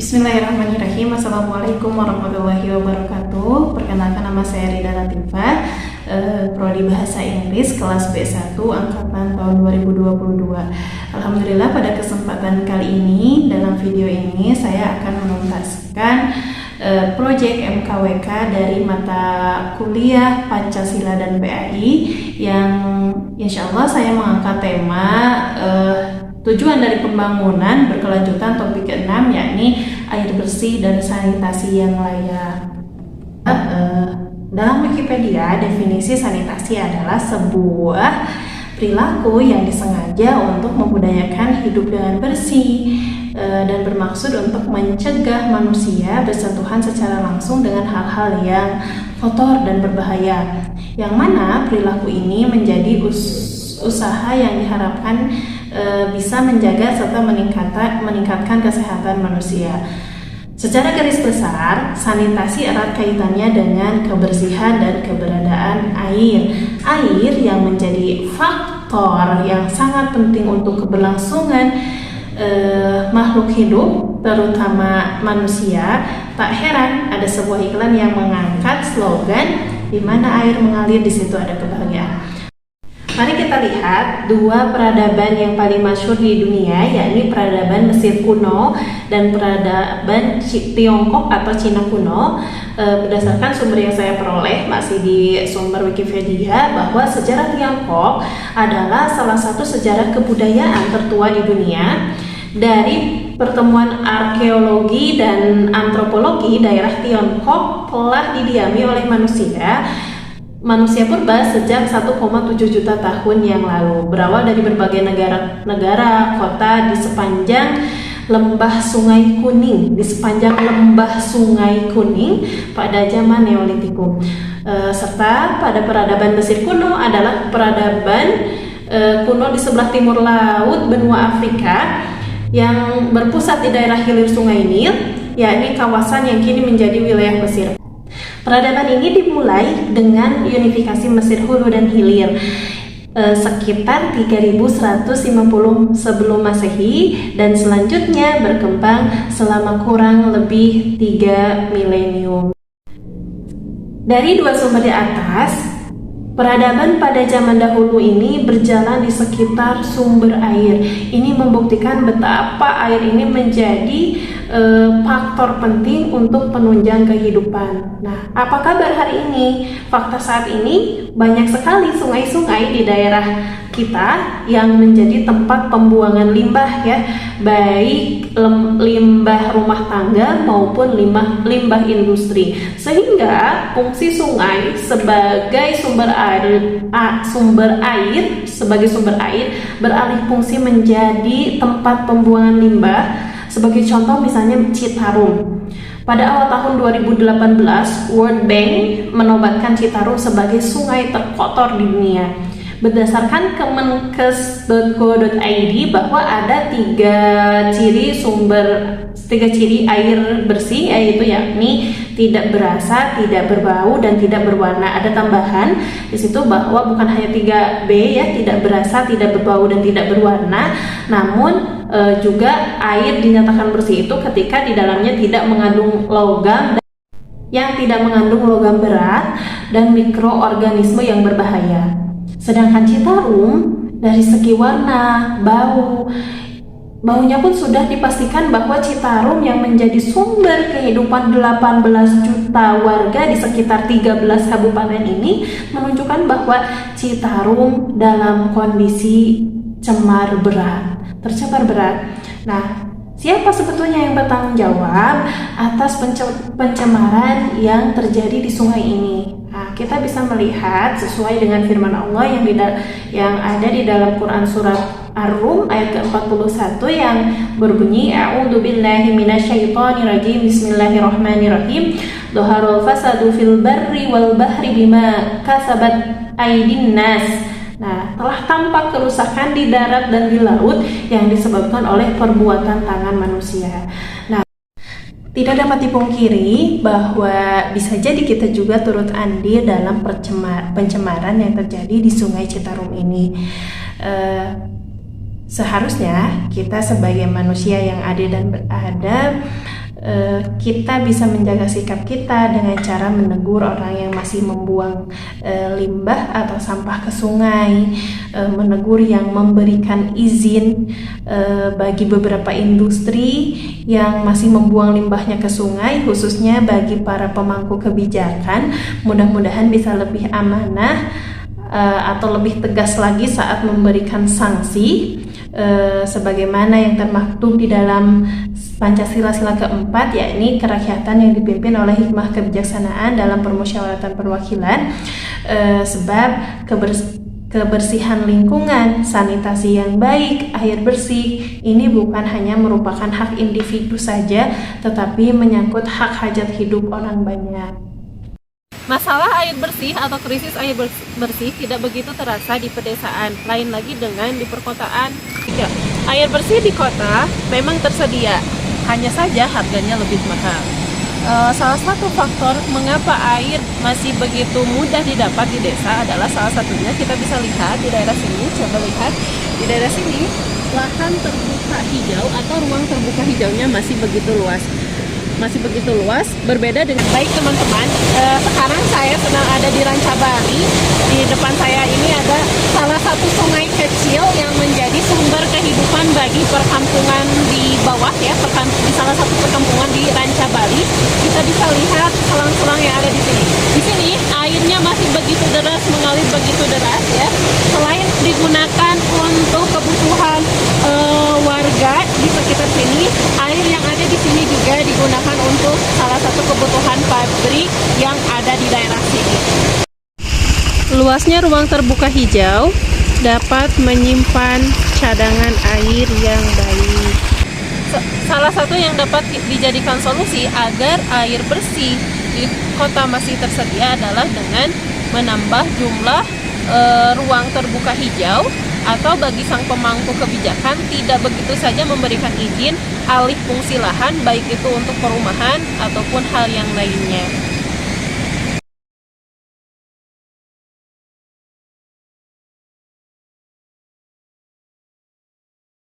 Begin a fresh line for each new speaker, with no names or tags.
Bismillahirrahmanirrahim. Assalamualaikum warahmatullahi wabarakatuh. Perkenalkan, nama saya Rida Latifah, Prodi Bahasa Inggris kelas B1 angkatan tahun 2022. Alhamdulillah, pada kesempatan kali ini dalam video ini saya akan menuntaskan proyek MKWK dari mata kuliah Pancasila dan PAI yang insya Allah saya mengangkat tema tujuan dari pembangunan berkelanjutan topik ke-6, yakni air bersih dan sanitasi yang layak. Dalam Wikipedia, definisi sanitasi adalah sebuah perilaku yang disengaja untuk membudayakan hidup dengan bersih dan bermaksud untuk mencegah manusia bersentuhan secara langsung dengan hal-hal yang kotor dan berbahaya, yang mana perilaku ini menjadi usaha yang diharapkan bisa menjaga serta meningkatkan kesehatan manusia. Secara garis besar, sanitasi erat kaitannya dengan kebersihan dan keberadaan air. Air yang menjadi faktor yang sangat penting untuk keberlangsungan makhluk hidup, terutama manusia. Tak heran ada sebuah iklan yang mengangkat slogan "Di mana air mengalir, di situ ada kebahagiaan". Mari kita lihat dua peradaban yang paling masyhur di dunia, yakni peradaban Mesir kuno dan peradaban Tiongkok atau Cina kuno. Berdasarkan sumber yang saya peroleh, masih di sumber Wikipedia, bahwa sejarah Tiongkok adalah salah satu sejarah kebudayaan tertua di dunia. Dari pertemuan arkeologi dan antropologi, daerah Tiongkok telah didiami oleh manusia purba sejak 1,7 juta tahun yang lalu, berawal dari berbagai negara, kota di sepanjang lembah Sungai Kuning, pada zaman Neolitikum. Serta pada peradaban Mesir kuno adalah peradaban kuno di sebelah timur laut benua Afrika yang berpusat di daerah hilir Sungai Nil, yakni kawasan yang kini menjadi wilayah Mesir. Peradaban ini dimulai dengan unifikasi Mesir Hulu dan Hilir sekitar 3150 sebelum Masehi, dan selanjutnya berkembang selama kurang lebih 3 milenium. Dari dua sumber di atas, peradaban pada zaman dahulu ini berjalan di sekitar sumber air. Ini membuktikan betapa air ini menjadi faktor penting untuk penunjang kehidupan. Nah, apa kabar hari ini? Fakta saat ini banyak sekali sungai-sungai di daerah kita yang menjadi tempat pembuangan limbah, ya, baik limbah rumah tangga maupun limbah industri, sehingga fungsi sungai sebagai sumber air beralih fungsi menjadi tempat pembuangan limbah. Sebagai contoh misalnya Citarum. Pada awal tahun 2018, World Bank menobatkan Citarum sebagai sungai terkotor di dunia. Berdasarkan kemenkes.go.id bahwa ada tiga ciri air bersih, yaitu yakni tidak berasa, tidak berbau, dan tidak berwarna. Ada tambahan di situ bahwa bukan hanya 3B, ya, tidak berasa, tidak berbau, dan tidak berwarna, namun juga air dinyatakan bersih itu ketika di dalamnya tidak mengandung logam berat dan mikroorganisme yang berbahaya. Sedangkan Citarum dari segi warna, baunya pun sudah dipastikan bahwa Citarum yang menjadi sumber kehidupan 18 juta warga di sekitar 13 kabupaten ini menunjukkan bahwa Citarum dalam kondisi tercemar berat. Nah, siapa sebetulnya yang bertanggung jawab atas pencemaran yang terjadi di sungai ini? Nah, kita bisa melihat sesuai dengan firman Allah yang ada di dalam Quran surat Ar-Rum ayat ke-41 yang berbunyi, A'udzu billahi minasyaitonir rajim, bismillahirrahmanirrahim, Dhaharul fasadu fil barri wal bahri bima kasabat aydin nas. Nah, telah tampak kerusakan di darat dan di laut yang disebabkan oleh perbuatan tangan manusia. Nah, tidak dapat dipungkiri bahwa bisa jadi kita juga turut andil dalam pencemaran yang terjadi di Sungai Citarum ini. Seharusnya kita sebagai manusia yang adil dan beradab kita bisa menjaga sikap kita dengan cara menegur orang yang masih membuang limbah atau sampah ke sungai, menegur yang memberikan izin bagi beberapa industri yang masih membuang limbahnya ke sungai, khususnya bagi para pemangku kebijakan. Mudah-mudahan bisa lebih amanah atau lebih tegas lagi saat memberikan sanksi, sebagaimana yang termaktub di dalam Pancasila Sila keempat, yakni kerakyatan yang dipimpin oleh hikmah kebijaksanaan dalam permusyawaratan perwakilan, sebab kebersihan lingkungan, sanitasi yang baik, air bersih ini bukan hanya merupakan hak individu saja, tetapi menyangkut hak hajat hidup orang banyak.
Masalah air bersih atau krisis air bersih tidak begitu terasa di pedesaan, lain lagi dengan di perkotaan. Ya, air bersih di kota memang tersedia, hanya saja harganya lebih mahal. Salah satu faktor mengapa air masih begitu mudah didapat di desa adalah salah satunya kita bisa lihat di daerah sini. Coba lihat di daerah sini, lahan terbuka hijau atau ruang terbuka hijaunya masih begitu luas. Berbeda dengan baik teman-teman, sekarang saya sedang ada di Rancabali. Di depan saya ini ada salah satu sungai kecil yang menjadi sumber kehidupan bagi perkampungan di bawah ya, di salah satu perkampungan di Rancabali. Kita bisa lihat selang-selang yang ada di sini. Di sini airnya masih begitu deras, mengalir begitu deras ya. Selain digunakan untuk kebutuhan warga di sekitar sini, air yang ada di sini juga digunakan untuk salah satu kebutuhan pabrik yang ada di daerah sini. Luasnya ruang terbuka hijau dapat menyimpan cadangan air yang baik. Salah satu yang dapat dijadikan solusi agar air bersih di kota masih tersedia adalah dengan menambah jumlah ruang terbuka hijau, atau bagi sang pemangku kebijakan tidak begitu saja memberikan izin alih fungsi lahan, baik itu untuk perumahan ataupun hal yang lainnya.